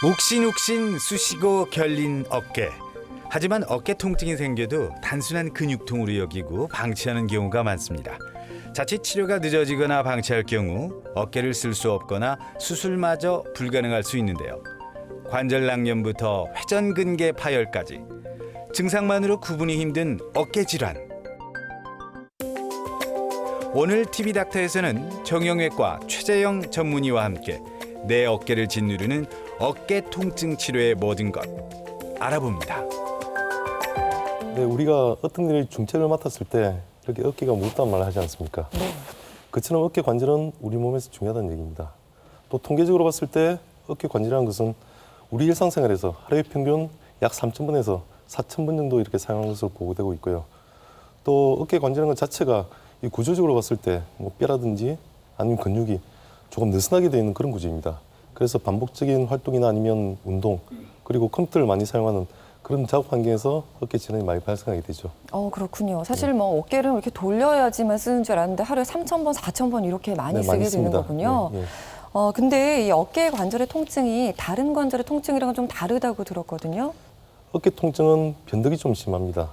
욱신욱신 쑤시고 결린 어깨. 하지만 어깨 통증이 생겨도 단순한 근육통으로 여기고 방치하는 경우가 많습니다. 자칫 치료가 늦어지거나 방치할 경우 어깨를 쓸 수 없거나 수술마저 불가능할 수 있는데요. 관절 낭염부터 회전근개 파열까지 증상만으로 구분이 힘든 어깨 질환. 오늘 TV닥터에서는 정형외과 최재영 전문의와 함께 내 어깨를 짓누르는 어깨 통증 치료의 모든 것 알아봅니다. 네, 우리가 어떤 일에 중책을 맡았을 때 이렇게 어깨가 무겁다는 말을 하지 않습니까? 네. 그처럼 어깨 관절은 우리 몸에서 중요하다는 얘기입니다. 또 통계적으로 봤을 때 어깨 관절이라는 것은 우리 일상생활에서 하루에 평균 약 3,000번에서 4,000번 정도 이렇게 사용하는 것으로 보고되고 있고요. 또 어깨 관절이라는 것 자체가 이 구조적으로 봤을 때 뭐 뼈라든지 아니면 근육이 조금 느슨하게 되어 있는 그런 구조입니다. 그래서 반복적인 활동이나 아니면 운동 그리고 컴퓨터를 많이 사용하는 그런 작업 환경에서 어깨 질환이 많이 발생하게 되죠. 그렇군요. 사실 뭐 어깨를 이렇게 돌려야지만 쓰는 줄 알았는데 하루에 3,000번, 4,000번 이렇게 많이 쓰게 되는 씁니다. 거군요. 네, 네. 근데 이 어깨 관절의 통증이 다른 관절의 통증이랑은 좀 다르다고 들었거든요. 어깨 통증은 변덕이 좀 심합니다.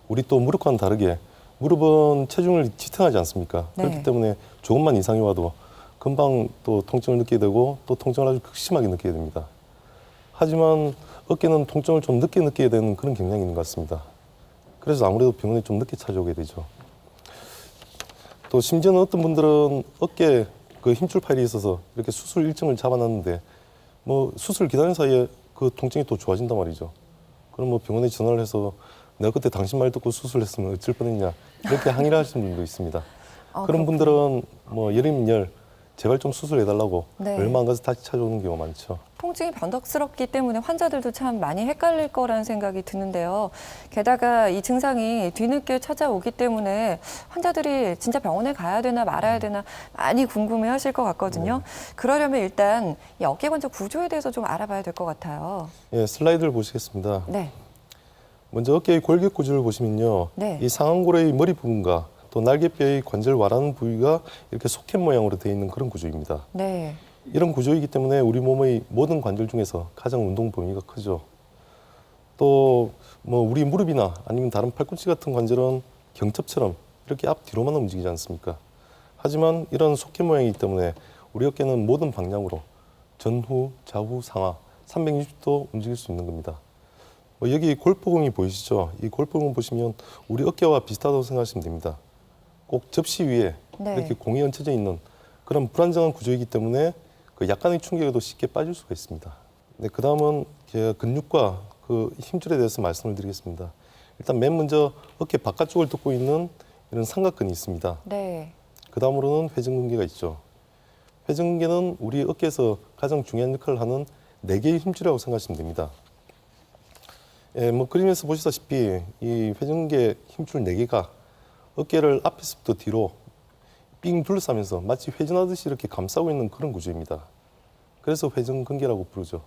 우리 또 무릎과는 다르게 무릎은 체중을 지탱하지 않습니까? 네. 그렇기 때문에 조금만 이상이 와도 금방 또 통증을 느끼게 되고 또 통증을 아주 극심하게 느끼게 됩니다. 하지만 어깨는 통증을 좀 늦게 느끼게 되는 그런 경향이 있는 것 같습니다. 그래서 아무래도 병원에 좀 늦게 찾아오게 되죠. 또 심지어는 어떤 분들은 어깨 그 힘줄 파일이 있어서 이렇게 수술 일정을 잡아놨는데 뭐 수술 기다리는 사이에 그 통증이 또 좋아진단 말이죠. 그럼 뭐 병원에 전화를 해서 내가 그때 당신 말 듣고 수술했으면 어쩔 뻔했냐 이렇게 항의를 하시는 분도 있습니다. 그런 분들은 뭐 열이면 열 제발 좀 수술해달라고 네. 얼마 안 가서 다시 찾아오는 경우가 많죠. 통증이 변덕스럽기 때문에 환자들도 참 많이 헷갈릴 거라는 생각이 드는데요. 게다가 이 증상이 뒤늦게 찾아오기 때문에 환자들이 진짜 병원에 가야 되나 말아야 되나 많이 궁금해하실 것 같거든요. 그러려면 일단 이 어깨 관절 구조에 대해서 좀 알아봐야 될 것 같아요. 예, 슬라이드를 보시겠습니다. 네. 먼저 어깨의 골격 구조를 보시면요. 네. 이 상완골의 머리 부분과 또 날개뼈의 관절 와라는 부위가 이렇게 소켓 모양으로 되어 있는 그런 구조입니다. 네. 이런 구조이기 때문에 우리 몸의 모든 관절 중에서 가장 운동 범위가 크죠. 또 뭐 우리 무릎이나 아니면 다른 팔꿈치 같은 관절은 경첩처럼 이렇게 앞뒤로만 움직이지 않습니까? 하지만 이런 소켓 모양이기 때문에 우리 어깨는 모든 방향으로 전후, 좌우, 상하 360도 움직일 수 있는 겁니다. 여기 골프공이 보이시죠? 이 골프공 보시면 우리 어깨와 비슷하다고 생각하시면 됩니다. 꼭 접시 위에 네. 이렇게 공이 얹혀져 있는 그런 불안정한 구조이기 때문에 그 약간의 충격에도 쉽게 빠질 수가 있습니다. 네, 그 다음은 근육과 그 힘줄에 대해서 말씀을 드리겠습니다. 일단 맨 먼저 어깨 바깥쪽을 덮고 있는 이런 삼각근이 있습니다. 네. 그 다음으로는 회전근개가 있죠. 회전근개는 우리 어깨에서 가장 중요한 역할을 하는 4개의 힘줄이라고 생각하시면 됩니다. 예, 뭐 그림에서 보시다시피 이 회전근개 힘줄 4개가 어깨를 앞에서부터 뒤로 삥 둘러싸면서 마치 회전하듯이 이렇게 감싸고 있는 그런 구조입니다. 그래서 회전근개라고 부르죠.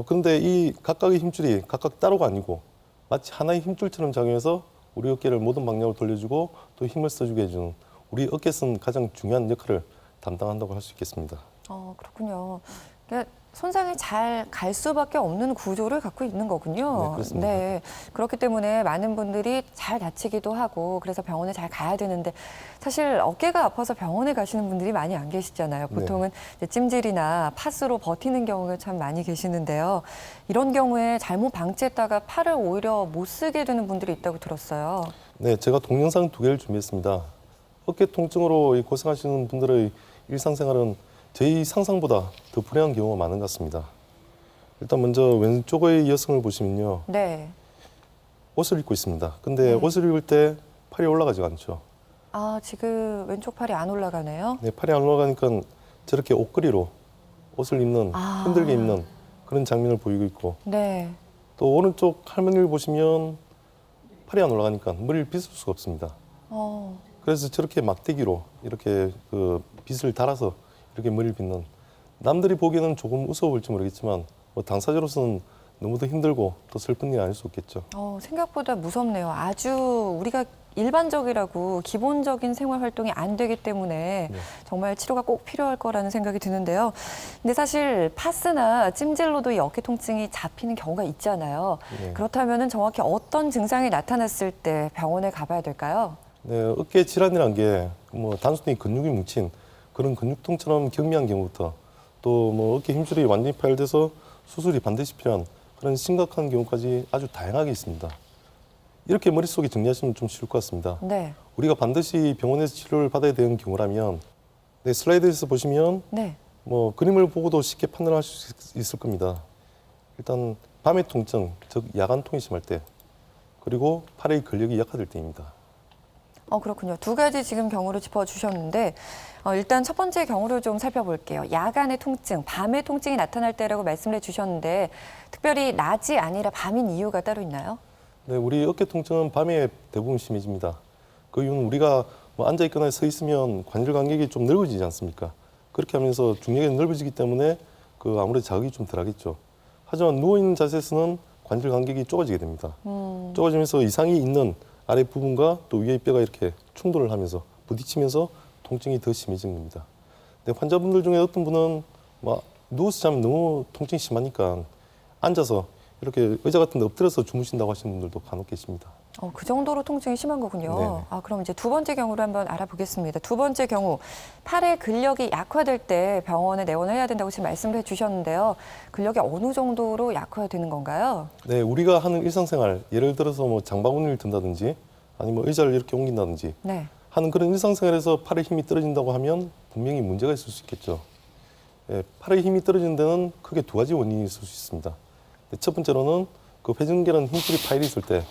근데 이 각각의 힘줄이 각각 따로가 아니고 마치 하나의 힘줄처럼 작용해서 우리 어깨를 모든 방향으로 돌려주고 또 힘을 써주게 해주는 우리 어깨선 가장 중요한 역할을 담당한다고 할 수 있겠습니다. 그렇군요. 그러니까 손상이 잘 갈 수밖에 없는 구조를 갖고 있는 거군요. 네, 그렇습니다. 네. 그렇기 때문에 많은 분들이 잘 다치기도 하고 그래서 병원에 잘 가야 되는데 사실 어깨가 아파서 병원에 가시는 분들이 많이 안 계시잖아요. 보통은 이제 찜질이나 파스로 버티는 경우가 참 많이 계시는데요. 이런 경우에 잘못 방치했다가 팔을 오히려 못 쓰게 되는 분들이 있다고 들었어요. 네, 제가 동영상 2개를 준비했습니다. 어깨 통증으로 고생하시는 분들의 일상생활은 저희 상상보다 더 불행한 경우가 많은 것 같습니다. 일단 먼저 왼쪽의 여성을 보시면요. 네. 옷을 입고 있습니다. 근데 네. 옷을 입을 때 팔이 올라가지가 않죠. 지금 왼쪽 팔이 안 올라가네요. 네, 팔이 안 올라가니까 저렇게 옷걸이로 옷을 입는, 힘들게 입는 그런 장면을 보이고 있고 네. 또 오른쪽 할머니를 보시면 팔이 안 올라가니까 머리를 빗을 수가 없습니다. 어, 그래서 저렇게 막대기로 이렇게 그 빗을 달아서 이렇게 머리를 빗는 남들이 보기에는 조금 우스워 보일지 모르겠지만 뭐 당사자로서는 너무도 힘들고 또 슬픈 일이 아닐 수 없겠죠. 생각보다 무섭네요. 아주 우리가 일반적이라고 기본적인 생활 활동이 안 되기 때문에 네. 정말 치료가 꼭 필요할 거라는 생각이 드는데요. 근데 사실 파스나 찜질로도 이 어깨 통증이 잡히는 경우가 있잖아요. 네. 그렇다면 정확히 어떤 증상이 나타났을 때 병원에 가봐야 될까요? 네, 어깨 질환이란 게 뭐 단순히 근육이 뭉친 그런 근육통처럼 경미한 경우부터 또 뭐 어깨 힘줄이 완전히 파열돼서 수술이 반드시 필요한 그런 심각한 경우까지 아주 다양하게 있습니다. 이렇게 머릿속에 정리하시면 좀 쉬울 것 같습니다. 네. 우리가 반드시 병원에서 치료를 받아야 되는 경우라면 네, 슬라이드에서 보시면 네. 뭐 그림을 보고도 쉽게 판단할 수 있을 겁니다. 일단 밤의 통증, 즉 야간통이 심할 때, 그리고 팔의 근력이 약화될 때입니다. 그렇군요. 두 가지 지금 경우를 짚어주셨는데 일단 첫 번째 경우를 좀 살펴볼게요. 야간의 통증, 밤의 통증이 나타날 때라고 말씀을 해주셨는데 특별히 낮이 아니라 밤인 이유가 따로 있나요? 네, 우리 어깨 통증은 밤에 대부분 심해집니다. 그 이유는 우리가 뭐 앉아 있거나 서 있으면 관절 간격이 좀 넓어지지 않습니까? 그렇게 하면서 중력이 넓어지기 때문에 그 아무래도 자극이 좀 덜하겠죠. 하지만 누워 있는 자세에서는 관절 간격이 좁아지게 됩니다. 좁아지면서 이상이 있는 아래 부분과 또 위의 뼈가 이렇게 충돌을 하면서 부딪히면서 통증이 더 심해지는 겁니다. 근데 환자분들 중에 어떤 분은 막 누워서 자면 너무 통증이 심하니까 앉아서 이렇게 의자 같은 데 엎드려서 주무신다고 하시는 분들도 간혹 계십니다. 그 정도로 통증이 심한 거군요. 네네. 그럼 이제 두 번째 경우를 한번 알아보겠습니다. 두 번째 경우, 팔의 근력이 약화될 때 병원에 내원을 해야 된다고 지금 말씀을 해주셨는데요. 근력이 어느 정도로 약화되는 건가요? 네, 우리가 하는 일상생활, 예를 들어서 뭐 장바구니를 든다든지 아니면 의자를 이렇게 옮긴다든지 네. 하는 그런 일상생활에서 팔의 힘이 떨어진다고 하면 분명히 문제가 있을 수 있겠죠. 예, 팔의 힘이 떨어지는 데는 크게 두 가지 원인이 있을 수 있습니다. 첫 번째로는 그 회전근개라는 힘줄이 파열이 있을 때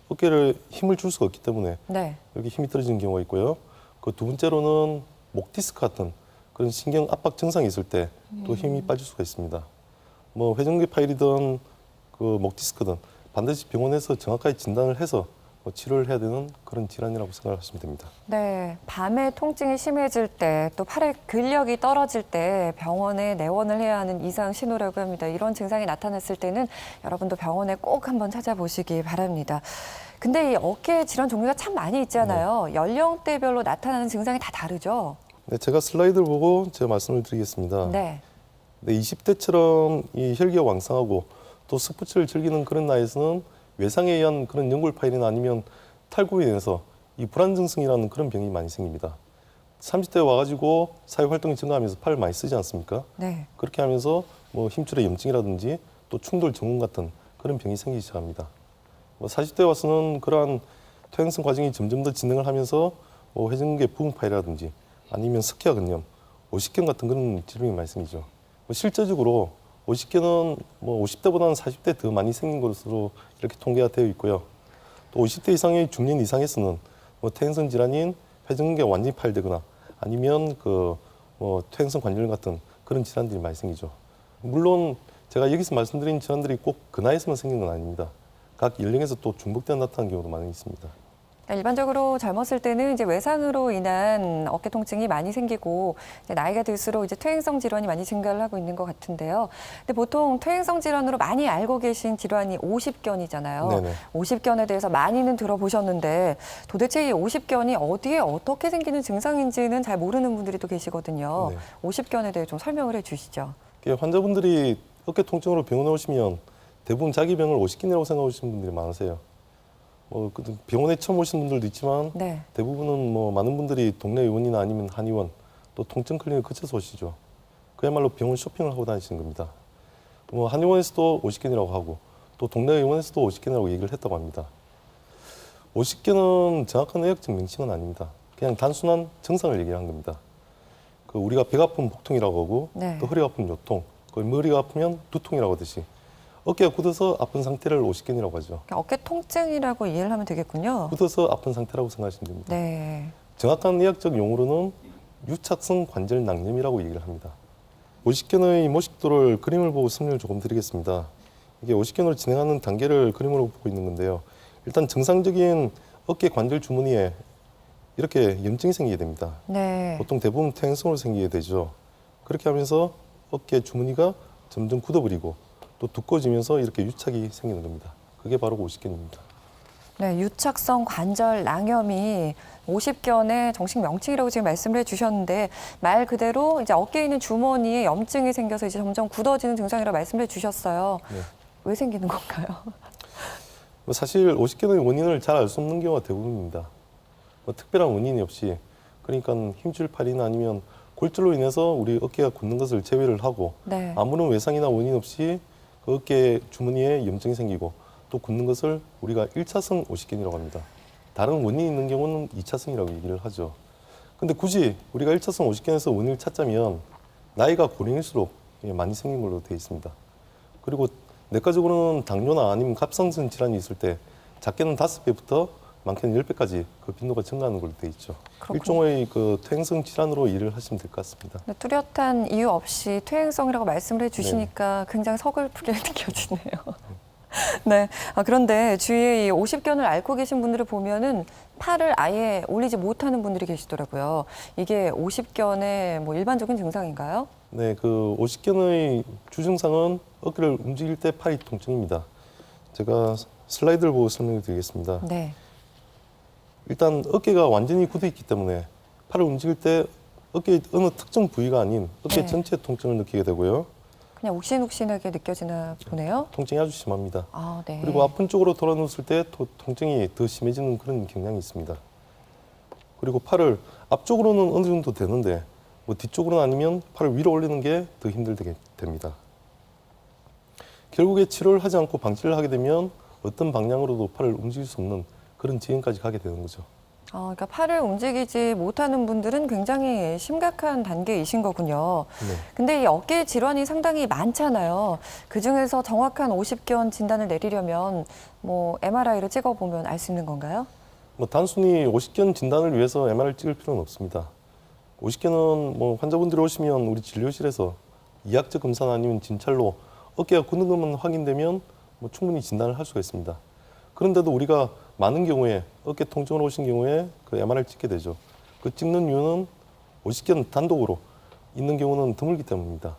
어깨를 힘을 줄 수가 없기 때문에 네. 여기 힘이 떨어지는 경우가 있고요. 그 두 번째로는 목 디스크 같은 그런 신경 압박 증상이 있을 때 또 힘이 빠질 수가 있습니다. 뭐 회전근개 파열이든 그 목 디스크든 반드시 병원에서 정확하게 진단을 해서 뭐 치료를 해야 되는 그런 질환이라고 생각하시면 됩니다. 네, 밤에 통증이 심해질 때, 또 팔의 근력이 떨어질 때 병원에 내원을 해야 하는 이상 신호라고 합니다. 이런 증상이 나타났을 때는 여러분도 병원에 꼭 한번 찾아보시기 바랍니다. 근데 이 어깨 질환 종류가 참 많이 있잖아요. 연령대별로 나타나는 증상이 다 다르죠? 네, 제가 슬라이드를 보고 제가 말씀을 드리겠습니다. 네. 네, 20대처럼 이 혈기가 왕성하고 또 스포츠를 즐기는 그런 나이에서는 외상에 의한 그런 연골 파열이나 아니면 탈구에 인해서 이 불안증성이라는 그런 병이 많이 생깁니다. 30대 와가지고 사회활동이 증가하면서 팔을 많이 쓰지 않습니까? 네. 그렇게 하면서 뭐 힘줄의 염증이라든지 또 충돌 증후군 같은 그런 병이 생기기 시작합니다. 뭐 40대 와서는 그러한 퇴행성 과정이 점점 더 진행을 하면서 뭐 회전근개 부분 파열이라든지 아니면 석회화 근염, 오십견 같은 그런 질병이 많이 생기죠. 뭐 실제적으로 오십견은 뭐 50대보다는 40대 더 많이 생긴 것으로 이렇게 통계가 되어 있고요. 또 50대 이상의 중년 이상에서는 뭐 퇴행성 질환인 회전근개가 완전히 파열되거나 아니면 그 뭐 퇴행성 관절 같은 그런 질환들이 많이 생기죠. 물론 제가 여기서 말씀드린 질환들이 꼭 그 나이에서만 생기는 건 아닙니다. 각 연령에서 또 중복되어 나타나는 경우도 많이 있습니다. 일반적으로 젊었을 때는 이제 외상으로 인한 어깨 통증이 많이 생기고 이제 나이가 들수록 이제 퇴행성 질환이 많이 증가를 하고 있는 것 같은데요. 근데 보통 퇴행성 질환으로 많이 알고 계신 질환이 오십견이잖아요. 네네. 오십견에 대해서 많이는 들어보셨는데 도대체 이 오십견이 어디에 어떻게 생기는 증상인지는 잘 모르는 분들이 또 계시거든요. 네. 오십견에 대해 좀 설명을 해주시죠. 환자분들이 어깨 통증으로 병원에 오시면 대부분 자기 병을 오십견이라고 생각하시는 분들이 많으세요. 병원에 처음 오신 분들도 있지만 네. 대부분은 뭐 많은 분들이 동네 의원이나 아니면 한의원 또 통증 클리닉을 거쳐서 오시죠. 그야말로 병원 쇼핑을 하고 다니시는 겁니다. 뭐 한의원에서도 오십견이라고 하고 또 동네 의원에서도 오십견이라고 얘기를 했다고 합니다. 오십견은 정확한 의학적 명칭은 아닙니다. 그냥 단순한 증상을 얘기한 겁니다. 그 우리가 배가 아프면 복통이라고 하고 네. 또 허리가 아프면 요통, 그 머리가 아프면 두통이라고 하듯이 어깨가 굳어서 아픈 상태를 오십견이라고 하죠. 그러니까 어깨 통증이라고 이해를 하면 되겠군요. 굳어서 아픈 상태라고 생각하시면 됩니다. 네. 정확한 의학적 용어로는 유착성 관절 낭염이라고 얘기를 합니다. 오십견의 모식도를 그림을 보고 설명을 조금 드리겠습니다. 이게 오십견으로 진행하는 단계를 그림으로 보고 있는 건데요. 일단 정상적인 어깨 관절 주머니에 이렇게 염증이 생기게 됩니다. 네. 보통 대부분 퇴행성으로 생기게 되죠. 그렇게 하면서 어깨 주머니가 점점 굳어버리고 또 두꺼워지면서 이렇게 유착이 생기는 겁니다. 그게 바로 오십견입니다. 네, 유착성 관절 낭염이 50견의 정식 명칭이라고 지금 말씀을 해주셨는데 말 그대로 이제 어깨에 있는 주머니에 염증이 생겨서 이제 점점 굳어지는 증상이라고 말씀을 해주셨어요. 네. 왜 생기는 건가요? 사실 오십견의 원인을 잘 알 수 없는 경우가 대부분입니다. 특별한 원인이 없이 그러니까 힘줄 팔이나 아니면 골절로 인해서 우리 어깨가 굳는 것을 제외를 하고 네. 아무런 외상이나 원인 없이 그 어깨 주머니에 염증이 생기고 또 굳는 것을 우리가 1차성 오십견이라고 합니다. 다른 원인이 있는 경우는 2차성이라고 얘기를 하죠. 근데 굳이 우리가 1차성 오십견에서 원인을 찾자면 나이가 고령일수록 많이 생긴 걸로 되어 있습니다. 그리고 내과적으로는 당뇨나 아니면 갑상선 질환이 있을 때 작게는 5배부터 많게는 10배까지 그 빈도가 증가하는 걸로 되어 있죠. 그렇군요. 일종의 그 퇴행성 질환으로 이해를 하시면 될 것 같습니다. 네, 뚜렷한 이유 없이 퇴행성이라고 말씀을 해주시니까 굉장히 서글프게 느껴지네요. 네. 그런데 주위에 이 50견을 앓고 계신 분들을 보면은 팔을 아예 올리지 못하는 분들이 계시더라고요. 이게 50견의 뭐 일반적인 증상인가요? 네, 그 오십견의 주증상은 어깨를 움직일 때 팔이 통증입니다. 제가 슬라이드를 보고 설명을 드리겠습니다. 네. 일단 어깨가 완전히 굳어 있기 때문에 팔을 움직일 때 어깨의 어느 특정 부위가 아닌 어깨 네. 전체 통증을 느끼게 되고요. 그냥 욱신욱신하게 느껴지나 보네요. 통증이 아주 심합니다. 아, 네. 그리고 아픈 쪽으로 돌아누웠을 때 통증이 더 심해지는 그런 경향이 있습니다. 그리고 팔을 앞쪽으로는 어느 정도 되는데 뭐 뒤쪽으로는 아니면 팔을 위로 올리는 게 더 힘들게 됩니다. 결국에 치료를 하지 않고 방치를 하게 되면 어떤 방향으로도 팔을 움직일 수 없는 그런 지경까지 가게 되는 거죠. 그러니까 팔을 움직이지 못하는 분들은 굉장히 심각한 단계이신 거군요. 네. 근데 이 어깨 질환이 상당히 많잖아요. 그중에서 정확한 50견 진단을 내리려면 뭐 MRI를 찍어보면 알 수 있는 건가요? 뭐 단순히 오십견 진단을 위해서 MR을 찍을 필요는 없습니다. 오십견은 뭐 환자분들이 오시면 우리 진료실에서 이학적 검사나 아니면 진찰로 어깨가 굳는 것만 확인되면 뭐 충분히 진단을 할 수가 있습니다. 그런데도 우리가 많은 경우에 어깨 통증으로 오신 경우에 그 MR을 찍게 되죠. 그 찍는 이유는 오십견 단독으로 있는 경우는 드물기 때문입니다.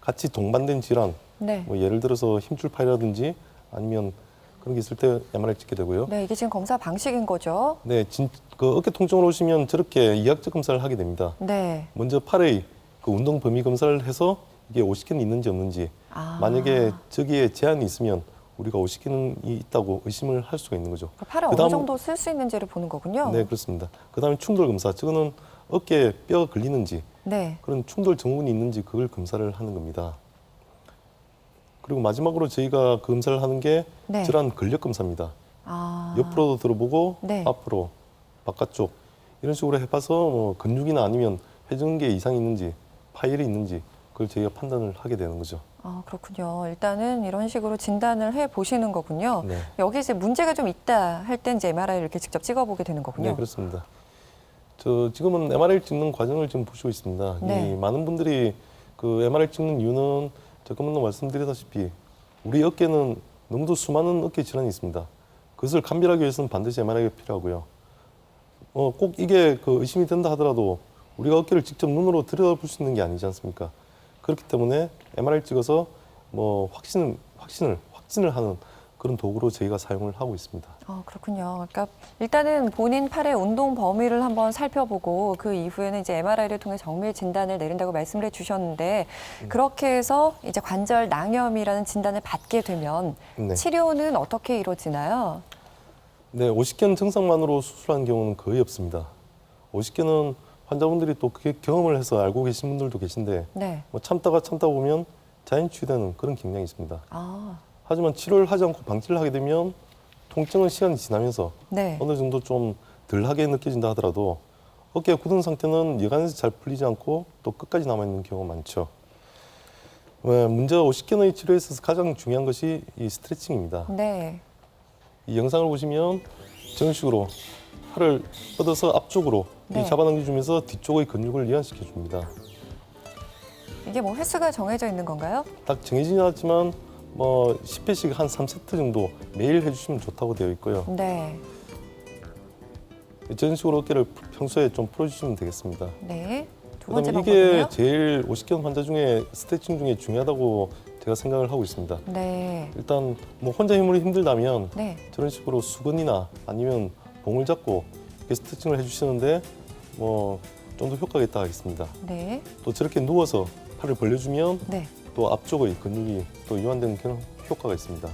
같이 동반된 질환, 네. 뭐 예를 들어서 힘줄 파이라든지 아니면 그런 게 있을 때 MR을 찍게 되고요. 네, 이게 지금 검사 방식인 거죠? 네, 그 어깨 통증으로 오시면 저렇게 이학적 검사를 하게 됩니다. 네. 먼저 팔의 그 운동 범위 검사를 해서 이게 오십견이 있는지 없는지 만약에 저기에 제한이 있으면 우리가 오십견이 있다고 의심을 할 수가 있는 거죠. 팔을 어느 그다음- 정도 쓸 수 있는지를 보는 거군요. 네, 그렇습니다. 그다음에 충돌 검사, 저거는 어깨에 뼈가 걸리는지 네. 그런 충돌 증후군이 있는지 그걸 검사를 하는 겁니다. 그리고 마지막으로 저희가 그 검사를 하는 게 네. 질환 근력 검사입니다. 아. 옆으로도 들어보고 네. 앞으로, 바깥쪽 이런 식으로 해봐서 뭐 근육이나 아니면 회전근개 이상이 있는지 파열이 있는지 그걸 저희가 판단을 하게 되는 거죠. 그렇군요. 일단은 이런 식으로 진단을 해 보시는 거군요. 네. 여기 이제 문제가 좀 있다 할 땐 이제 MRI를 이렇게 직접 찍어보게 되는 거군요. 네, 그렇습니다. 지금은 MRI 찍는 과정을 지금 보시고 있습니다. 네. 이 많은 분들이 그 MRI 찍는 이유는 제가 먼저 말씀드렸다시피 우리 어깨는 너무도 수많은 어깨 질환이 있습니다. 그것을 감별하기 위해서는 반드시 MRI가 필요하고요. 꼭 이게 그 의심이 된다 하더라도 우리가 어깨를 직접 눈으로 들여다볼 수 있는 게 아니지 않습니까? 그렇기 때문에 MRI를 찍어서 뭐 확진을 하는 그런 도구로 저희가 사용을 하고 있습니다. 그렇군요. 그러니까 일단은 본인 팔의 운동 범위를 한번 살펴보고 그 이후에는 이제 MRI를 통해 정밀 진단을 내린다고 말씀을 해주셨는데 그렇게 해서 이제 관절 낭염이라는 진단을 받게 되면 네. 치료는 어떻게 이루어지나요? 네, 오십견 증상만으로 수술한 경우는 거의 없습니다. 오십견은 환자분들이 또 그게 경험을 해서 알고 계신 분들도 계신데 네. 뭐 참다가 보면 자연 치유되는 그런 경향이 있습니다. 하지만 치료를 하지 않고 방치를 하게 되면 통증은 시간이 지나면서 네. 어느 정도 좀 덜하게 느껴진다 하더라도 어깨가 굳은 상태는 여간에서 잘 풀리지 않고 또 끝까지 남아있는 경우가 많죠. 문제가 오십견의 치료에 있어서 가장 중요한 것이 이 스트레칭입니다. 네. 이 영상을 보시면 저런 식으로 팔을 뻗어서 앞쪽으로 네. 잡아당겨주면서 뒤쪽의 근육을 이완시켜 줍니다. 이게 뭐 횟수가 정해져 있는 건가요? 딱 정해지진 않았지만 뭐 10회씩 한 3세트 정도 매일 해주시면 좋다고 되어 있고요. 네. 이런 식으로 어깨를 평소에 좀 풀어주시면 되겠습니다. 네. 두 번째 그다음에 이게 방법은요? 제일 오십견 환자 중에 스트레칭 중에 중요하다고 제가 제가 생각을 하고 있습니다. 네. 일단 뭐 혼자 힘으로 힘들다면 네. 저런 식으로 수건이나 아니면 봉을 잡고 이렇게 스트레칭을 해주시는데 뭐 좀 더 효과가 있다 하겠습니다. 네. 또 저렇게 누워서 팔을 벌려주면 네. 또 앞쪽의 근육이 또 이완되는 그런 효과가 있습니다.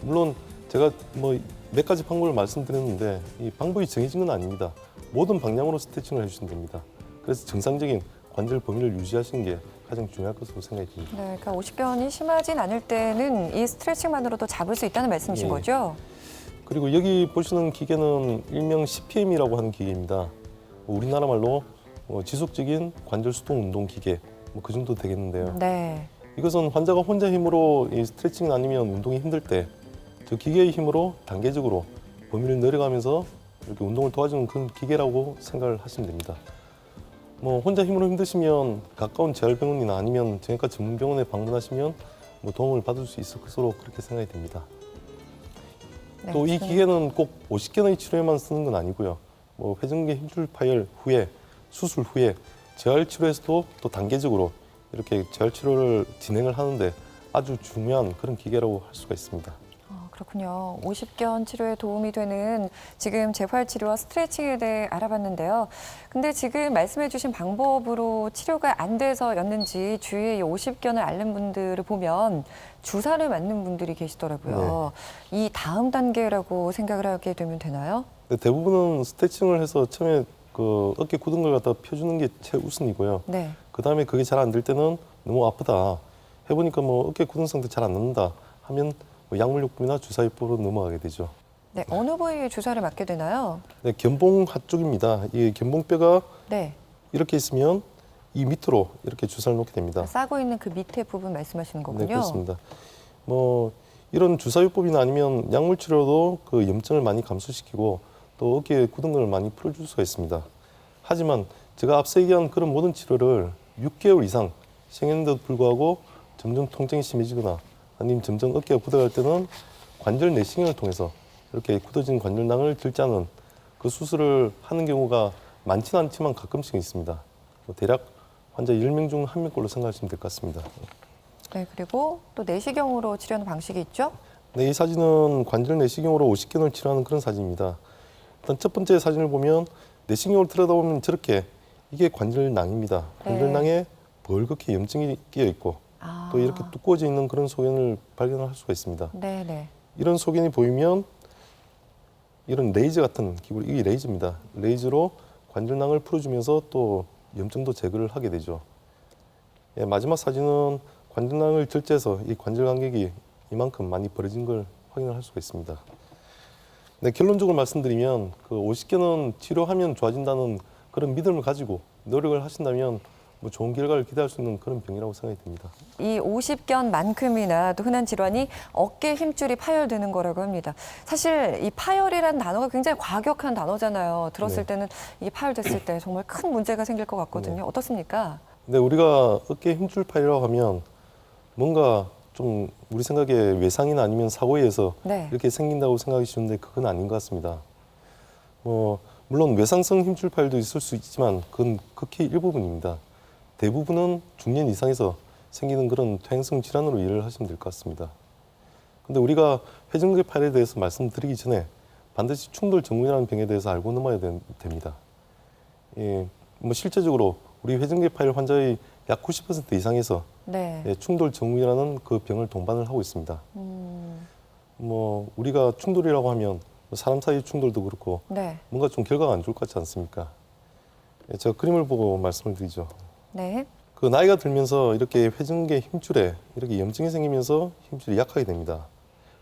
물론 제가 뭐 몇 가지 방법을 말씀드렸는데 이 방법이 정해진 건 아닙니다. 모든 방향으로 스트레칭을 해주시면 됩니다. 그래서 정상적인 관절 범위를 유지하시는 게 가장 중요할 것으로 생각이 듭니다. 네, 그러니까 오십견이 심하진 않을 때는 이 스트레칭만으로도 잡을 수 있다는 말씀이신 예. 거죠? 그리고 여기 보시는 기계는 일명 CPM이라고 하는 기계입니다. 우리나라 말로 지속적인 관절 수동 운동 기계 그 정도 되겠는데요. 네. 이것은 환자가 혼자 힘으로 이 스트레칭 아니면 운동이 힘들 때 저 기계의 힘으로 단계적으로 범위를 내려가면서 이렇게 운동을 도와주는 그런 기계라고 생각을 하시면 됩니다. 뭐 혼자 힘으로 힘드시면 가까운 재활병원이나 아니면 정형외과 전문병원에 방문하시면 뭐 도움을 받을 수 있을 것으로 그렇게 생각이 됩니다. 네, 또 이 지금- 기계는 꼭 오십견의 치료에만 쓰는 건 아니고요. 뭐 회전계 힘줄 파열 후에 수술 후에 재활 치료에서도 또 단계적으로 이렇게 재활 치료를 진행을 하는데 아주 중요한 그런 기계라고 할 수가 있습니다. 그렇군요. 오십견 치료에 도움이 되는 지금 재활 치료와 스트레칭에 대해 알아봤는데요. 근데 지금 말씀해 주신 방법으로 치료가 안 돼서였는지 주위에 이 오십견을 앓는 분들을 보면 주사를 맞는 분들이 계시더라고요. 이 다음 단계라고 생각을 하게 되면 되나요? 근데 대부분은 스트레칭을 해서 처음에 그 어깨 굳은 걸 갖다 펴주는 게 최우선이고요. 네. 그 다음에 그게 잘 안 될 때는 너무 아프다. 해보니까 뭐 어깨 굳은 상태 잘 안 낫는다 하면 뭐 약물요법이나 주사요법으로 넘어가게 되죠. 네. 어느 부위에 주사를 맞게 되나요? 네, 견봉 하쪽입니다. 이 견봉뼈가 네. 이렇게 있으면 이 밑으로 이렇게 주사를 놓게 됩니다. 싸고 있는 그 밑에 부분 말씀하시는 거군요. 네, 그렇습니다. 뭐 이런 주사요법이나 아니면 약물 치료도 그 염증을 많이 감소시키고 또 어깨에 굳은 걸 많이 풀어줄 수가 있습니다. 하지만 제가 앞서 얘기한 그런 모든 치료를 6개월 이상 시행했는데도 불구하고 점점 통증이 심해지거나 아니면 점점 어깨가 굳어갈 때는 관절 내시경을 통해서 이렇게 굳어진 관절낭을 들자는 그 수술을 하는 경우가 많지는 않지만 가끔씩 있습니다. 대략 환자 10명 중 1명꼴로 생각하시면 될 것 같습니다. 네. 그리고 또 내시경으로 치료하는 방식이 있죠? 네, 이 사진은 관절 내시경으로 오십견을 치료하는 그런 사진입니다. 일단 첫 번째 사진을 보면 내시경으로 들여다보면 저렇게 이게 관절낭입니다. 관절낭에 벌겋게 염증이 끼어 있고 아. 또 이렇게 두꺼워져 있는 그런 소견을 발견할 수가 있습니다. 네네. 이런 소견이 보이면 이런 레이저 같은 기구로 이게 레이저입니다. 레이저로 관절낭을 풀어주면서 또 염증도 제거를 하게 되죠. 예, 마지막 사진은 관절낭을 절제해서 이 관절 간격이 이만큼 많이 벌어진 걸 확인을 할 수가 있습니다. 네, 결론적으로 말씀드리면 그 오십견은 치료하면 좋아진다는 그런 믿음을 가지고 노력을 하신다면 뭐 좋은 결과를 기대할 수 있는 그런 병이라고 생각이 듭니다. 이 오십견만큼이나 또 흔한 질환이 어깨 힘줄이 파열되는 거라고 합니다. 사실 이 파열이라는 단어가 굉장히 과격한 단어잖아요. 들었을 네. 때는 이게 파열됐을 때 정말 큰 문제가 생길 것 같거든요. 네. 어떻습니까? 근데 우리가 어깨 힘줄 파열이라고 하면 뭔가 좀 우리 생각에 외상이나 아니면 사고에 의해서 네. 이렇게 생긴다고 생각이 쉬운데 그건 아닌 것 같습니다. 물론 외상성 힘줄 파열도 있을 수 있지만 그건 극히 일부분입니다. 대부분은 중년 이상에서 생기는 그런 퇴행성 질환으로 이해를 하시면 될 것 같습니다. 근데 우리가 회전계 파열에 대해서 말씀드리기 전에 반드시 충돌 증후군이라는 병에 대해서 알고 넘어야 됩니다. 예, 뭐 실제적으로 우리 회전계 파열 환자의 약 90% 이상에서 네. 충돌 증후군이라는 그 병을 동반을 하고 있습니다. 뭐 우리가 충돌이라고 하면 사람 사이 충돌도 그렇고 네. 뭔가 좀 결과가 안 좋을 것 같지 않습니까? 예, 제가 그림을 보고 말씀을 드리죠. 네. 그 나이가 들면서 이렇게 회전계 힘줄에 이렇게 염증이 생기면서 힘줄이 약하게 됩니다.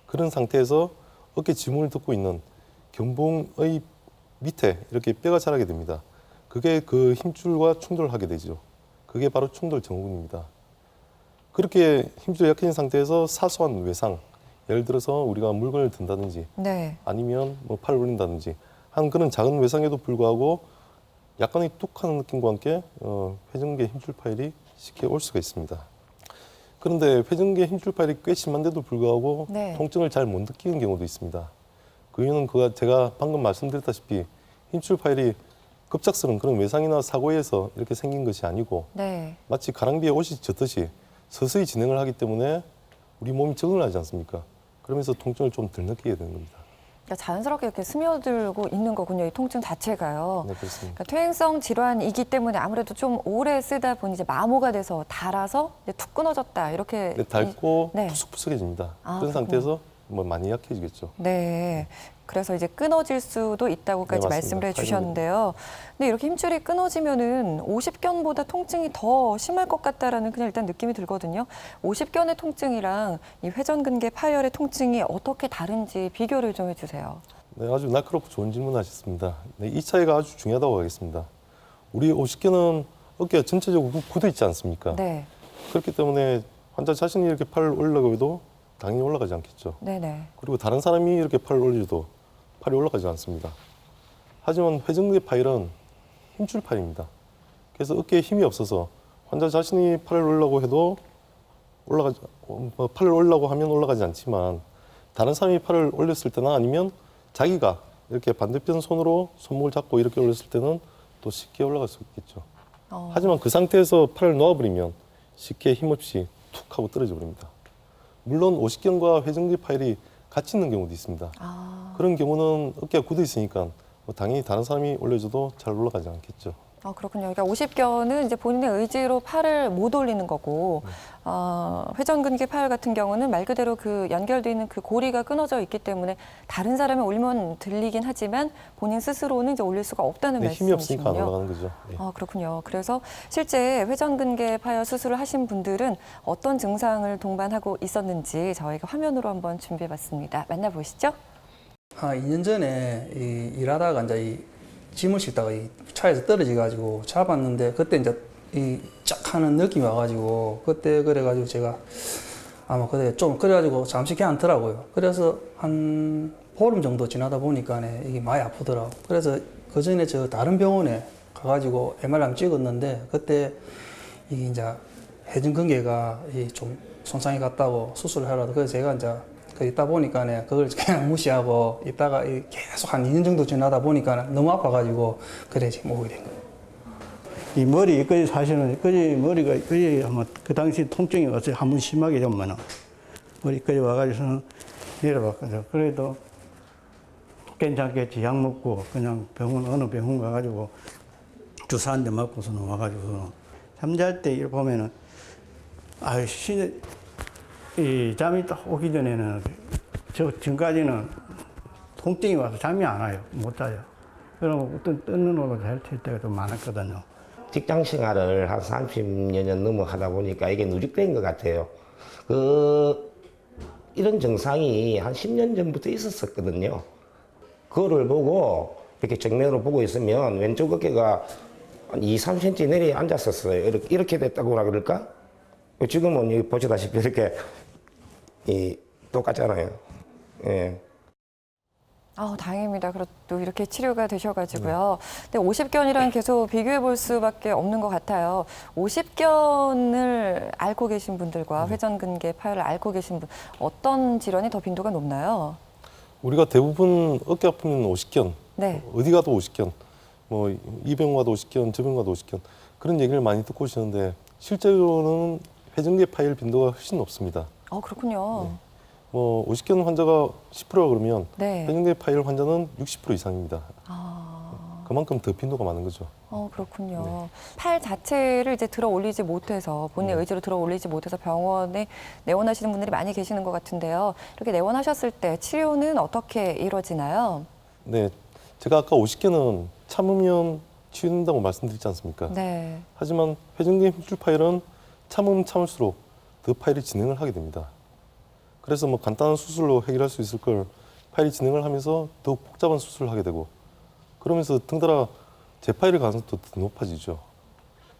그런 상태에서 어깨 지문을 덮고 있는 견봉의 밑에 이렇게 뼈가 자라게 됩니다. 그게 그 힘줄과 충돌하게 되죠. 그게 바로 충돌 증후군입니다. 그렇게 힘줄이 약해진 상태에서 사소한 외상, 예를 들어서 우리가 물건을 든다든지 네. 아니면 뭐 팔을 올린다든지 한 그런 작은 외상에도 불구하고 약간의 뚝하는 느낌과 함께 회전계 힘줄 파열이 쉽게 올 수가 있습니다. 그런데 회전계 힘줄 파열이 꽤 심한데도 불구하고 네. 통증을 잘 못 느끼는 경우도 있습니다. 그 이유는 제가 방금 말씀드렸다시피 힘줄 파열이 급작스러운 그런 외상이나 사고에 의해서 이렇게 생긴 것이 아니고 네. 마치 가랑비에 옷이 젖듯이 서서히 진행을 하기 때문에 우리 몸이 적응을 하지 않습니까? 그러면서 통증을 좀 덜 느끼게 되는 겁니다. 그러니까 자연스럽게 이렇게 스며들고 있는 거군요. 이 통증 자체가요. 네, 그렇습니다. 그러니까 퇴행성 질환이기 때문에 아무래도 좀 오래 쓰다 보니 이제 마모가 돼서 닳아서 이제 툭 끊어졌다 이렇게. 네, 닳고 네. 푸석푸석해집니다. 아, 그런 그렇군요. 상태에서 뭐 많이 약해지겠죠. 네. 그래서 이제 끊어질 수도 있다고까지 네, 맞습니다. 말씀을 해주셨는데요. 근데 이렇게 힘줄이 끊어지면은 50견보다 통증이 더 심할 것 같다라는 그냥 일단 느낌이 들거든요. 50견의 통증이랑 이 회전근개 파열의 통증이 어떻게 다른지 비교를 좀 해주세요. 네, 아주 날카롭고 좋은 질문하셨습니다. 네, 이 차이가 아주 중요하다고 하겠습니다. 우리 50견은 어깨가 전체적으로 굳어 있지 않습니까? 네. 그렇기 때문에 환자 자신이 이렇게 팔을 올리려고 해도 당연히 올라가지 않겠죠. 네네. 그리고 다른 사람이 이렇게 팔을 올려도 팔이 올라가지 않습니다. 하지만 회전근개 파열은 힘줄 파열입니다. 그래서 어깨에 힘이 없어서 환자 자신이 팔을 올리려고 해도 팔을 올리려고 하면 올라가지 않지만 다른 사람이 팔을 올렸을 때나 아니면 자기가 이렇게 반대편 손으로 손목을 잡고 이렇게 올렸을 때는 또 쉽게 올라갈 수 있겠죠. 하지만 그 상태에서 팔을 놓아버리면 쉽게 힘없이 툭 하고 떨어져 버립니다. 물론 50견과 회전근개 파열이 같이 있는 경우도 있습니다. 그런 경우는 어깨가 굳어 있으니까 뭐 당연히 다른 사람이 올려줘도 잘 올라가지 않겠죠. 그렇군요. 그러니까 50견은 이제 본인의 의지로 팔을 못 올리는 거고, 회전근개 파열 같은 경우는 말 그대로 그 연결되어 있는 그 고리가 끊어져 있기 때문에 다른 사람이 올리면 들리긴 하지만 본인 스스로는 이제 올릴 수가 없다는 네, 힘이 말씀이시군요. 없으니까 안 올라가는 거죠. 네. 그렇군요. 그래서 실제 회전근개 파열 수술을 하신 분들은 어떤 증상을 동반하고 있었는지 저희가 화면으로 한번 준비해봤습니다. 만나보시죠. 2년 전에 일하다가 이제 이 짐을 싣다가 이 차에서 떨어져가지고 잡았는데 그때 이제 이 쫙 하는 느낌이 와가지고 그때 그래가지고 제가 아마 그때 좀 그래가지고 잠시 괜찮더라고요. 그래서 한 보름 정도 지나다 보니까 이게 많이 아프더라고. 그래서 그 전에 저 다른 병원에 가가지고 MRI 찍었는데 그때 이게 이제 회전근개가 좀 손상이 갔다고 수술을 하라고. 그래서 제가 이제 그 있다 보니까 그걸 그냥 무시하고 있다가 계속 한 2년 정도 지나다 보니까 너무 아파가지고 그래 지금 오게 된 거예요. 이 머리 여기까지 사실은 여기까지 머리가 여기까지 하면 그 당시 통증이 왔어요. 한번 심하게 되면은 머리까지 와가지고서는 내려봤거든요. 그래도 괜찮겠지. 약 먹고 그냥 병원 어느 병원 가가지고 주사 한 대 맞고서는 와가지고 잠잘 때 이렇게 보면은 이 잠이 딱 오기 전에는 지금까지는 통증이 와서 잠이 안 와요. 못 자요. 그럼 어떤 뜬 눈으로 잘 때가 좀 많았거든요. 직장 생활을 한 30여 년 넘어 하다 보니까 이게 누적된 것 같아요. 이런 증상이 한 10년 전부터 있었었거든요. 그거를 보고 이렇게 정면으로 보고 있으면 왼쪽 어깨가 한 2, 3cm 내리 앉았었어요. 이렇게 됐다고나 그럴까? 지금은 여기 보시다시피 이렇게 똑같잖아요. 예. 다행입니다. 그래도 이렇게 치료가 되셔가지고요. 근데 50견이랑 계속 비교해 볼 수밖에 없는 것 같아요. 50견을 앓고 계신 분들과 회전근개 파열을 앓고 계신 분, 어떤 질환이 더 빈도가 높나요? 우리가 대부분 어깨 아프면 50견, 네. 어디 가도 50견, 뭐 이 병 가도 50견, 저 병 가도 50견 그런 얘기를 많이 듣고 오시는데 실제로는 회전근개 파열 빈도가 훨씬 높습니다. 그렇군요. 뭐 50견 환자가 10%라 그러면 네. 회전근개 파열 환자는 60% 이상입니다. 그만큼 더 빈도가 많은 거죠. 그렇군요. 팔 자체를 이제 들어 올리지 못해서 본인의 의지로 들어 올리지 못해서 병원에 내원하시는 분들이 많이 계시는 것 같은데요. 이렇게 내원하셨을 때 치료는 어떻게 이루어지나요? 네, 제가 아까 50견은 참으면 치유된다고 말씀드렸지 않습니까? 네. 하지만 회전근개 힘줄 파열은 참으면 참을수록 더 파열이 진행을 하게 됩니다. 그래서 뭐 간단한 수술로 해결할 수 있을 걸 파열이 진행을 하면서 더욱 복잡한 수술을 하게 되고 그러면서 덩달아 재파열의 가능성도 더 높아지죠.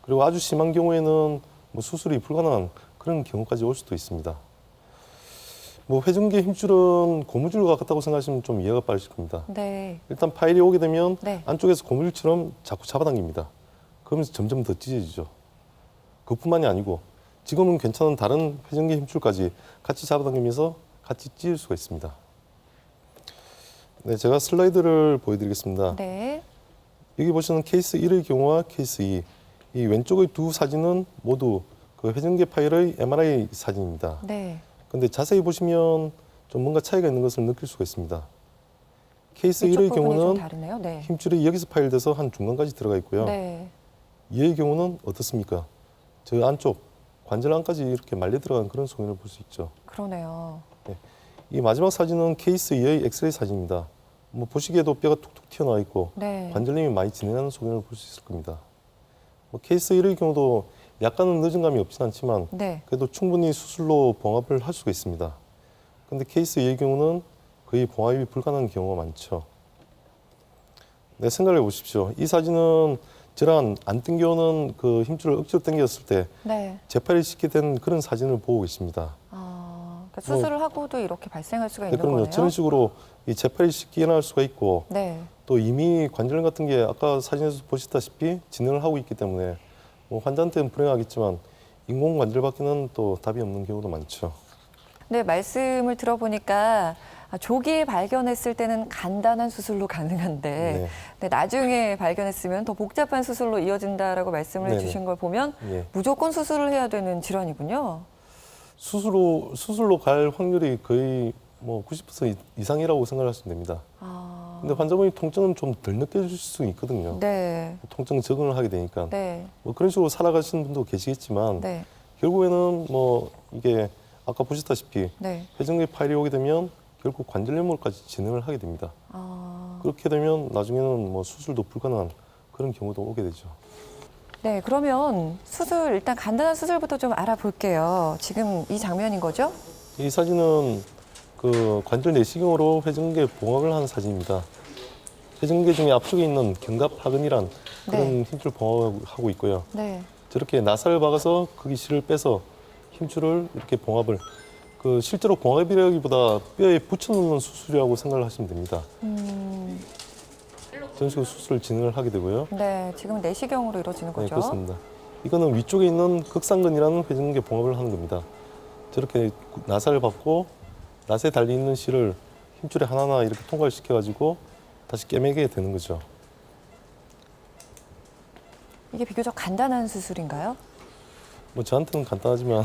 그리고 아주 심한 경우에는 뭐 수술이 불가능한 그런 경우까지 올 수도 있습니다. 뭐 회전근개 힘줄은 고무줄과 같다고 생각하시면 좀 이해가 빠르실 겁니다. 네. 일단 파열이 오게 되면 네. 안쪽에서 고무줄처럼 자꾸 잡아당깁니다. 그러면서 점점 더 찢어지죠. 그뿐만이 아니고 지금은 괜찮은 다른 회전근개 힘줄까지 같이 잡아당기면서 같이 찢을 수가 있습니다. 네, 제가 슬라이드를 보여드리겠습니다. 네. 여기 보시는 케이스 1의 경우와 케이스 2, 이 왼쪽의 두 사진은 모두 그 회전근개 파열의 MRI 사진입니다. 네. 근데 자세히 보시면 좀 뭔가 차이가 있는 것을 느낄 수가 있습니다. 케이스 이쪽 1의 부분이 좀 경우는 다르네요. 네. 힘줄이 여기서 파열돼서 한 중간까지 들어가 있고요. 네. 2의 경우는 어떻습니까? 저 안쪽 관절 안까지 이렇게 말려 들어간 그런 소견을 볼 수 있죠. 그러네요. 이 마지막 사진은 케이스 2의 엑스레이 사진입니다. 뭐 보시기에도 뼈가 툭툭 튀어나와 있고 네. 관절림이 많이 진행하는 소견을 볼 수 있을 겁니다. 뭐 케이스 1의 경우도 약간은 늦은 감이 없진 않지만 네. 그래도 충분히 수술로 봉합을 할 수가 있습니다. 근데 케이스 2의 경우는 거의 봉합이 불가능한 경우가 많죠. 네, 생각해 보십시오. 이 사진은 저런 안 당겨오는 그 힘줄을 억지로 당겼을 때 네. 재팔이 시키게 된 그런 사진을 보고 계십니다. 그러니까 수술을 하고도 이렇게 발생할 수가 있는 그럼요. 거네요. 저런 식으로 이 재팔이 시키게 할 수가 있고 네. 또 이미 관절 같은 게 아까 사진에서 보시다시피 진행을 하고 있기 때문에 뭐 환자한테는 불행하겠지만 인공 관절밖에는 또 답이 없는 경우도 많죠. 네, 말씀을 들어보니까 조기에 발견했을 때는 간단한 수술로 가능한데 네. 네, 나중에 발견했으면 더 복잡한 수술로 이어진다라고 말씀을 네네. 해주신 걸 보면 예. 무조건 수술을 해야 되는 질환이군요. 수술로 갈 확률이 거의 뭐 90% 이상이라고 생각하시면 됩니다. 근데 환자분이 통증은 좀 덜 느껴질 수 있거든요. 네, 통증 적응을 하게 되니까 네, 뭐 그런 식으로 살아가시는 분도 계시겠지만 네, 결국에는 뭐 이게 아까 보셨다시피 네. 회전근개 파열이 오게 되면 결국 관절염으로까지 진행을 하게 됩니다. 아, 그렇게 되면 나중에는 뭐 수술도 불가능한 그런 경우도 오게 되죠. 네, 그러면 수술 일단 간단한 수술부터 좀 알아볼게요. 지금 이 장면인 거죠? 이 사진은 그 관절 내시경으로 회전근개 봉합을 한 사진입니다. 회전근개 중에 앞쪽에 있는 견갑하근이란 그런 힘줄 봉합을 하고 있고요. 네, 저렇게 나사를 박아서 거기 실을 빼서 힘줄을 이렇게 봉합을 그 실제로 봉합이라기보다 뼈에 붙여놓는 수술이라고 생각을 하시면 됩니다. 저런 식으로 수술을 진행을 하게 되고요. 네, 지금 내시경으로 이루어지는 네, 거죠? 그렇습니다. 이거는 위쪽에 있는 극상근이라는 회전근개 봉합을 하는 겁니다. 저렇게 나사를 박고 나사에 달려 있는 실을 힘줄에 하나하나 이렇게 통과를 시켜가지고 다시 꿰매게 되는 거죠. 이게 비교적 간단한 수술인가요? 뭐 저한테는 간단하지만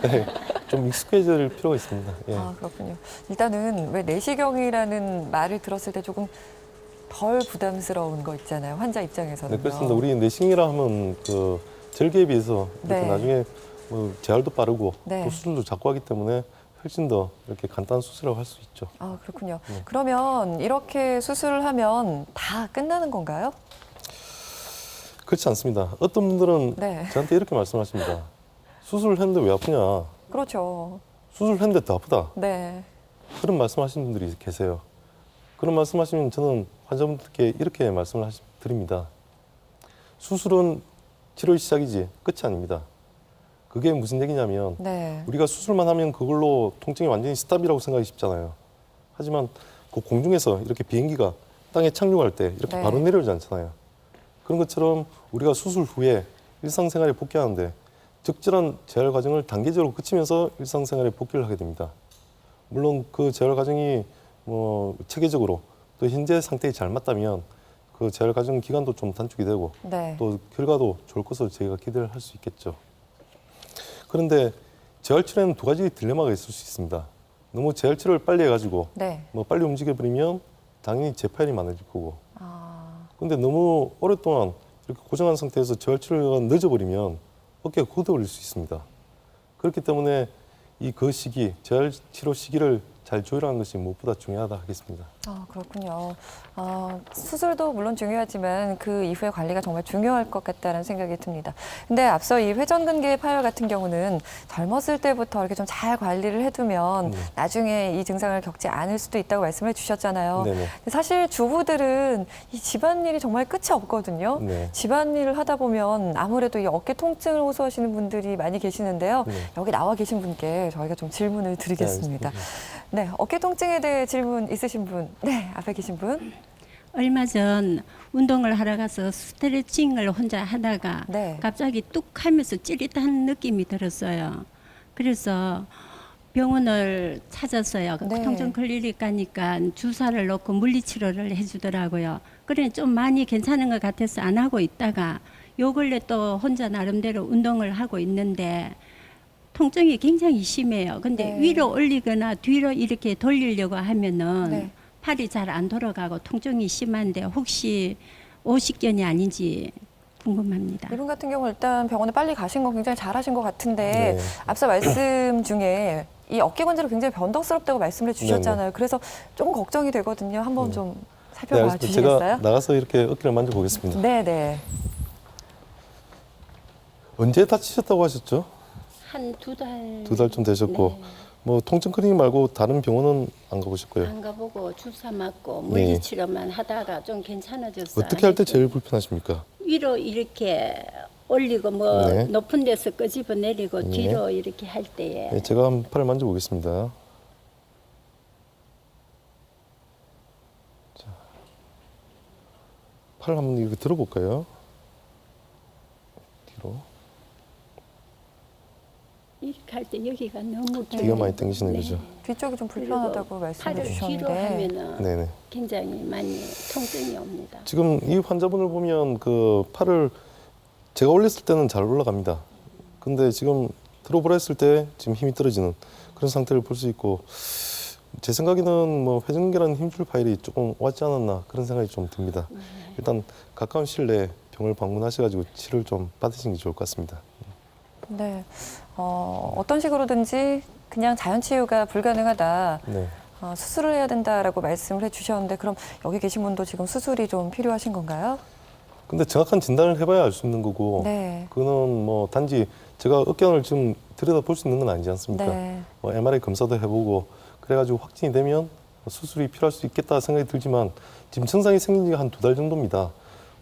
네, 좀 익숙해질 필요가 있습니다. 예. 아, 그렇군요. 일단은 왜 내시경이라는 말을 들었을 때 조금 덜 부담스러운 거 있잖아요. 환자 입장에서는. 네, 그렇습니다. 우리 내시경이라 하면 그 절개에 비해서 이렇게 네. 나중에 뭐 재활도 빠르고 네. 또 수술도 작고 하기 때문에 훨씬 더 이렇게 간단한 수술이라고 할 수 있죠. 아, 그렇군요. 네. 그러면 이렇게 수술을 하면 다 끝나는 건가요? 그렇지 않습니다. 어떤 분들은 네. 저한테 이렇게 말씀하십니다. 수술을 했는데 왜 아프냐? 그렇죠. 수술을 했는데 더 아프다. 네. 그런 말씀하시는 분들이 계세요. 그런 말씀하시면 저는 환자분들께 이렇게 말씀을 드립니다. 수술은 치료의 시작이지 끝이 아닙니다. 그게 무슨 얘기냐면 네. 우리가 수술만 하면 그걸로 통증이 완전히 스탑이라고 생각이 쉽잖아요. 하지만 그 공중에서 이렇게 비행기가 땅에 착륙할 때 이렇게 네. 바로 내려오지 않잖아요. 그런 것처럼 우리가 수술 후에 일상생활에 복귀하는데 적절한 재활 과정을 단계적으로 거치면서 일상생활에 복귀를 하게 됩니다. 물론 그 재활 과정이 뭐 체계적으로 또 현재 상태에 잘 맞다면 그 재활 과정 기간도 좀 단축이 되고 네. 또 결과도 좋을 것으로 저희가 기대를 할 수 있겠죠. 그런데 재활 치료에는 두 가지 딜레마가 있을 수 있습니다. 너무 재활 치료를 빨리 해가지고 네. 뭐 빨리 움직여 버리면 당연히 재파열이 많아질 거고. 아, 근데 너무 오랫동안 이렇게 고정한 상태에서 재활 치료가 늦어버리면 어깨가 굳어버릴 수 있습니다. 그렇기 때문에 이 그 시기, 재활 치료 시기를 잘 조율하는 것이 무엇보다 중요하다 하겠습니다. 아, 그렇군요. 수술도 물론 중요하지만 그 이후의 관리가 정말 중요할 것 같다는 생각이 듭니다. 근데 앞서 이 회전근개 파열 같은 경우는 젊었을 때부터 이렇게 좀 잘 관리를 해두면 네. 나중에 이 증상을 겪지 않을 수도 있다고 말씀을 주셨잖아요. 네네. 근데 사실 주부들은 이 집안일이 정말 끝이 없거든요. 네. 집안일을 하다 보면 아무래도 이 어깨 통증을 호소하시는 분들이 많이 계시는데요. 네. 여기 나와 계신 분께 저희가 좀 질문을 드리겠습니다. 네, 어깨 통증에 대해 질문 있으신 분? 네, 앞에 계신 분? 얼마 전 운동을 하러 가서 스트레칭을 혼자 하다가 네. 갑자기 뚝 하면서 찌릿한 느낌이 들었어요. 그래서 병원을 찾았어요. 네. 통증 클리닉 가니까 주사를 놓고 물리치료를 해주더라고요. 그래 좀 많이 괜찮은 것 같아서 안 하고 있다가 요 근래 또 혼자 나름대로 운동을 하고 있는데 통증이 굉장히 심해요. 근데 네. 위로 올리거나 뒤로 이렇게 돌리려고 하면은 네. 팔이 잘 안 돌아가고 통증이 심한데 혹시 오십견이 아닌지 궁금합니다. 이분 같은 경우 일단 병원에 빨리 가신 건 굉장히 잘하신 것 같은데 네. 앞서 말씀 중에 이 어깨 관절이 굉장히 변덕스럽다고 말씀을 주셨잖아요. 그래서 조금 걱정이 되거든요. 한번 좀 살펴봐 알겠습니다. 주시겠어요? 제가 나가서 이렇게 어깨를 만져보겠습니다. 네, 네. 언제 다치셨다고 하셨죠? 한 2달. 2달쯤 되셨고, 네. 뭐 통증 클리닉 말고 다른 병원은 안 가보셨고요. 안 가보고 주사 맞고 네. 물리치료만 하다가 좀 괜찮아졌어요. 어떻게 할 때 제일 불편하십니까? 위로 이렇게 올리고 뭐 네. 높은 데서 끄집어 내리고 네. 뒤로 이렇게 할 때에 네, 제가 한번 팔을 만져보겠습니다. 자, 팔 한번 이렇게 들어볼까요? 뒤로. 이렇게 할 때 여기가 너무 뒤가 많이 당기시는 거죠? 뒤쪽이 좀 불편하다고 말씀해 팔을 뒤로 주셨는데 하면은 네네. 굉장히 많이 통증이 옵니다. 지금 이 환자분을 보면 그 팔을 제가 올렸을 때는 잘 올라갑니다. 근데 지금 들어보라 했을 때 지금 힘이 떨어지는 그런 상태를 볼 수 있고, 제 생각에는 뭐 회전근개라는 힘줄 파일이 조금 왔지 않았나 그런 생각이 좀 듭니다. 일단 가까운 시일 내에 병을 방문하셔가지고 치료를 좀 받으시는 게 좋을 것 같습니다. 네. 어떤 식으로든지 그냥 자연 치유가 불가능하다. 네. 수술을 해야 된다라고 말씀을 해주셨는데 그럼 여기 계신 분도 지금 수술이 좀 필요하신 건가요? 근데 정확한 진단을 해봐야 알 수 있는 거고, 네. 그거는 뭐 단지 제가 어깨를 지금 들여다 볼 수 있는 건 아니지 않습니까? 네. 뭐 MRI 검사도 해보고 그래가지고 확진이 되면 수술이 필요할 수 있겠다 생각이 들지만 지금 증상이 생긴 지가 한 2달 정도입니다.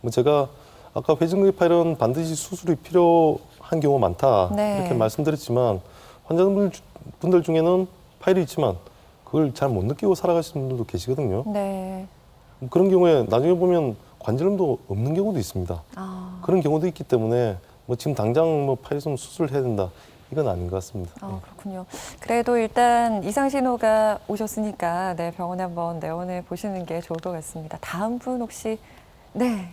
뭐 제가 아까 회전근개 파일은 반드시 수술이 필요한 경우가 많다 네. 이렇게 말씀드렸지만 환자분들 중에는 파일이 있지만 그걸 잘 못 느끼고 살아가시는 분들도 계시거든요. 네. 그런 경우에 나중에 보면 관절염도 없는 경우도 있습니다. 아, 그런 경우도 있기 때문에 뭐 지금 당장 뭐 파일 좀 수술을 해야 된다 이건 아닌 것 같습니다. 그렇군요. 그래도 일단 이상 신호가 오셨으니까 네, 병원에 한번 내원해 보시는 게 좋을 것 같습니다. 다음 분 혹시 네.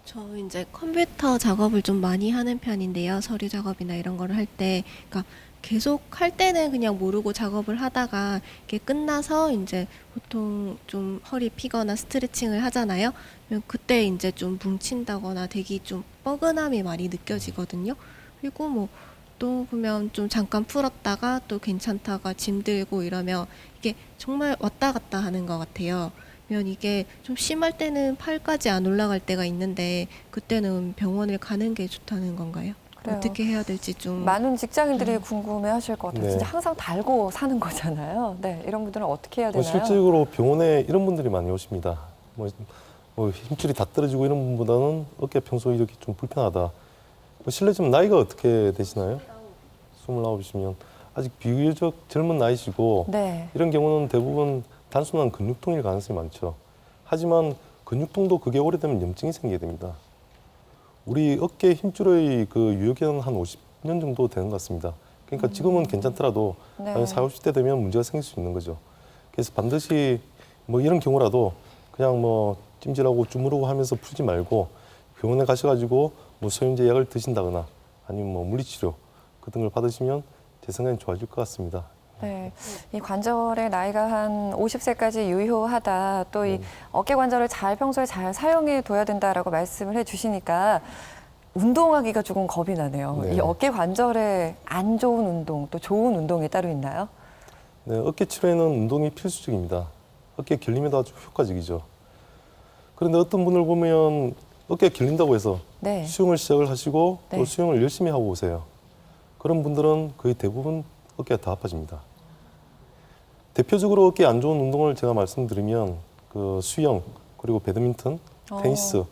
저 이제 컴퓨터 작업을 좀 많이 하는 편인데요. 서류 작업이나 이런 거를 할 때, 그러니까 계속 할 때는 그냥 모르고 작업을 하다가 이게 끝나서 이제 보통 좀 허리 피거나 스트레칭을 하잖아요. 그러면 그때 이제 좀 뭉친다거나 되게 좀 뻐근함이 많이 느껴지거든요. 그리고 뭐 또 보면 좀 잠깐 풀었다가 또 괜찮다가 짐 들고 이러면 이게 정말 왔다 갔다 하는 것 같아요. 그러면 이게 좀 심할 때는 팔까지 안 올라갈 때가 있는데 그때는 병원을 가는 게 좋다는 건가요? 그래요. 어떻게 해야 될지 좀 많은 직장인들이 궁금해하실 것 같아요. 네. 진짜 항상 달고 사는 거잖아요. 네, 이런 분들은 어떻게 해야 뭐 되나요? 실질적으로 병원에 이런 분들이 많이 오십니다. 뭐 힘줄이 다 떨어지고 이런 분보다는 어깨 평소에 이렇게 좀 불편하다. 뭐 실례지만 나이가 어떻게 되시나요? 29이시면 아직 비교적 젊은 나이시고 네. 이런 경우는 대부분 단순한 근육통일 가능성이 많죠. 하지만 근육통도 그게 오래되면 염증이 생기게 됩니다. 우리 어깨 힘줄의 그 유효기간은 한 50년 정도 되는 것 같습니다. 그러니까 지금은 괜찮더라도 네. 40, 50대 되면 문제가 생길 수 있는 거죠. 그래서 반드시 뭐 이런 경우라도 그냥 뭐 찜질하고 주무르고 하면서 풀지 말고 병원에 가셔가지고 뭐 소염제 약을 드신다거나 아니면 뭐 물리치료 그 등을 받으시면 제 생각엔 좋아질 것 같습니다. 네, 이 관절의 나이가 한 50세까지 유효하다. 또 이 어깨 관절을 평소에 잘 사용해 둬야 된다라고 말씀을 해주시니까 운동하기가 조금 겁이 나네요. 네. 이 어깨 관절에 안 좋은 운동, 또 좋은 운동이 따로 있나요? 네, 어깨 치료에는 운동이 필수적입니다. 어깨 결림에도 아주 효과적이죠. 그런데 어떤 분을 보면 어깨가 결린다고 해서 네. 수영을 시작을 하시고 네. 또 수영을 열심히 하고 오세요. 그런 분들은 거의 대부분 어깨가 다 아파집니다. 대표적으로 어깨에 안 좋은 운동을 제가 말씀드리면 그 수영, 그리고 배드민턴, 테니스,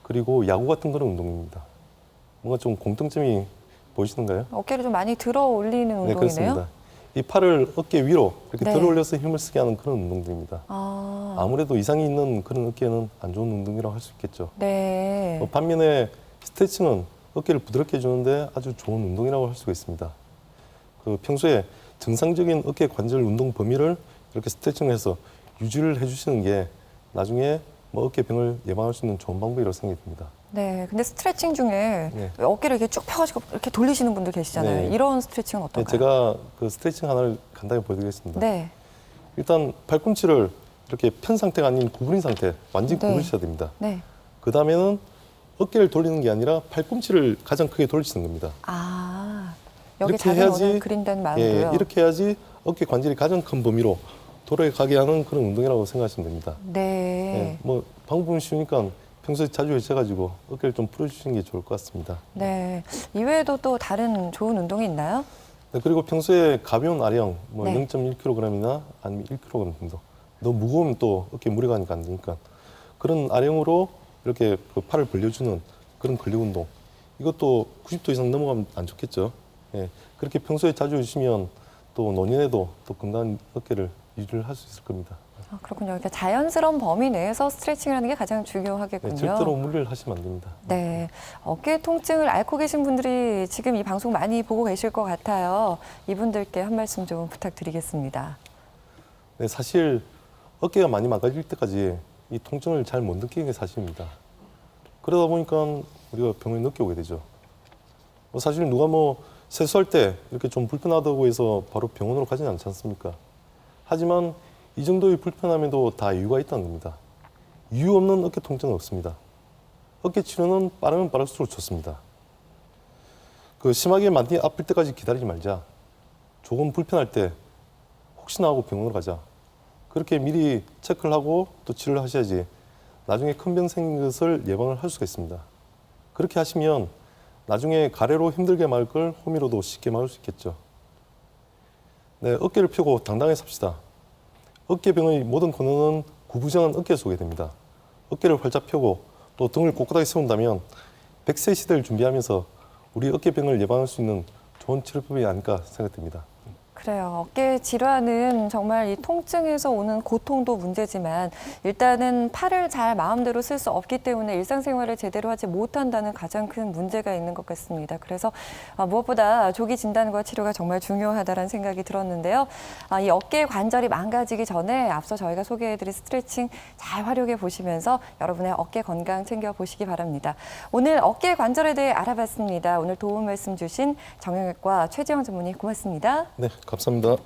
그리고 야구 같은 그런 운동입니다. 뭔가 좀 공통점이 보이시는가요? 어깨를 좀 많이 들어 올리는 네, 운동이네요. 그렇습니다. 이 팔을 어깨 위로 이렇게 네. 들어 올려서 힘을 쓰게 하는 그런 운동들입니다. 아, 아무래도 이상이 있는 그런 어깨는 안 좋은 운동이라고 할 수 있겠죠. 네. 반면에 스트레칭은 어깨를 부드럽게 해주는데 아주 좋은 운동이라고 할 수가 있습니다. 그 평소에 정상적인 어깨 관절 운동 범위를 이렇게 스트레칭을 해서 유지를 해주시는 게 나중에 뭐 어깨병을 예방할 수 있는 좋은 방법이라고 생각이 듭니다. 네, 근데 스트레칭 중에 네. 어깨를 이렇게 쭉 펴가지고 이렇게 돌리시는 분들 계시잖아요. 네. 이런 스트레칭은 네, 어떤가요? 제가 그 스트레칭 하나를 간단히 보여드리겠습니다. 네, 일단 팔꿈치를 이렇게 편 상태가 아닌 구부린 상태, 완전히 네. 구부리셔야 됩니다. 네. 그 다음에는 어깨를 돌리는 게 아니라 팔꿈치를 가장 크게 돌리시는 겁니다. 아, 여기 이렇게 작은 해야지, 원을 그린다는 마음으로요. 예, 이렇게 해야지 어깨 관절이 가장 큰 범위로 돌아가게 하는 그런 운동이라고 생각하시면 됩니다. 네. 예, 뭐 방법은 쉬우니까 평소에 자주 하셔가지고 어깨를 좀 풀어주시는 게 좋을 것 같습니다. 네. 이외에도 또 다른 좋은 운동이 있나요? 네, 그리고 평소에 가벼운 아령, 뭐 네. 0.1kg이나 아니면 1kg 정도. 너무 무거우면 또 어깨에 무리가 가니까 안 되니까. 그런 아령으로 이렇게 그 팔을 벌려주는 그런 근력 운동. 이것도 90도 이상 넘어가면 안 좋겠죠. 예, 그렇게 평소에 자주 해주시면 또 노년에도 또 건강한 어깨를 유지를 할 수 있을 겁니다. 아, 그렇군요. 그러니까 자연스러운 범위 내에서 스트레칭을 하는 게 가장 네, 중요하겠군요. 절대로 무리를 하시면 안 됩니다. 네. 어깨 통증을 앓고 계신 분들이 지금 이 방송 많이 보고 계실 것 같아요. 이분들께 한 말씀 좀 부탁드리겠습니다. 네, 사실 어깨가 많이 망가질 때까지 이 통증을 잘 못 느끼는 게 사실입니다. 그러다 보니까 우리가 병을 늦게 오게 되죠. 뭐 사실 누가 뭐 세수할 때 이렇게 좀 불편하다고 해서 바로 병원으로 가지는 않지 않습니까? 하지만 이 정도의 불편함에도 다 이유가 있다는 겁니다. 이유 없는 어깨 통증은 없습니다. 어깨 치료는 빠르면 빠를수록 좋습니다. 그 심하게 많이 아플 때까지 기다리지 말자. 조금 불편할 때 혹시나 하고 병원으로 가자. 그렇게 미리 체크를 하고 또 치료를 하셔야지 나중에 큰 병 생긴 것을 예방을 할 수가 있습니다. 그렇게 하시면 나중에 가래로 힘들게 막을 걸 호미로도 쉽게 막을 수 있겠죠. 네, 어깨를 펴고 당당히 삽시다. 어깨병의 모든 근원은 구부정한 어깨에 속에 됩니다. 어깨를 활짝 펴고 또 등을 꼿꼿하게 세운다면 100세 시대를 준비하면서 우리 어깨병을 예방할 수 있는 좋은 치료법이 아닐까 생각됩니다. 그래요. 어깨 질환은 정말 이 통증에서 오는 고통도 문제지만 일단은 팔을 잘 마음대로 쓸 수 없기 때문에 일상생활을 제대로 하지 못한다는 가장 큰 문제가 있는 것 같습니다. 그래서 무엇보다 조기 진단과 치료가 정말 중요하다는 생각이 들었는데요. 이 어깨 관절이 망가지기 전에 앞서 저희가 소개해드린 스트레칭 잘 활용해 보시면서 여러분의 어깨 건강 챙겨보시기 바랍니다. 오늘 어깨 관절에 대해 알아봤습니다. 오늘 도움 말씀 주신 정형외과 최지영 전문의 고맙습니다. 네, 감사합니다.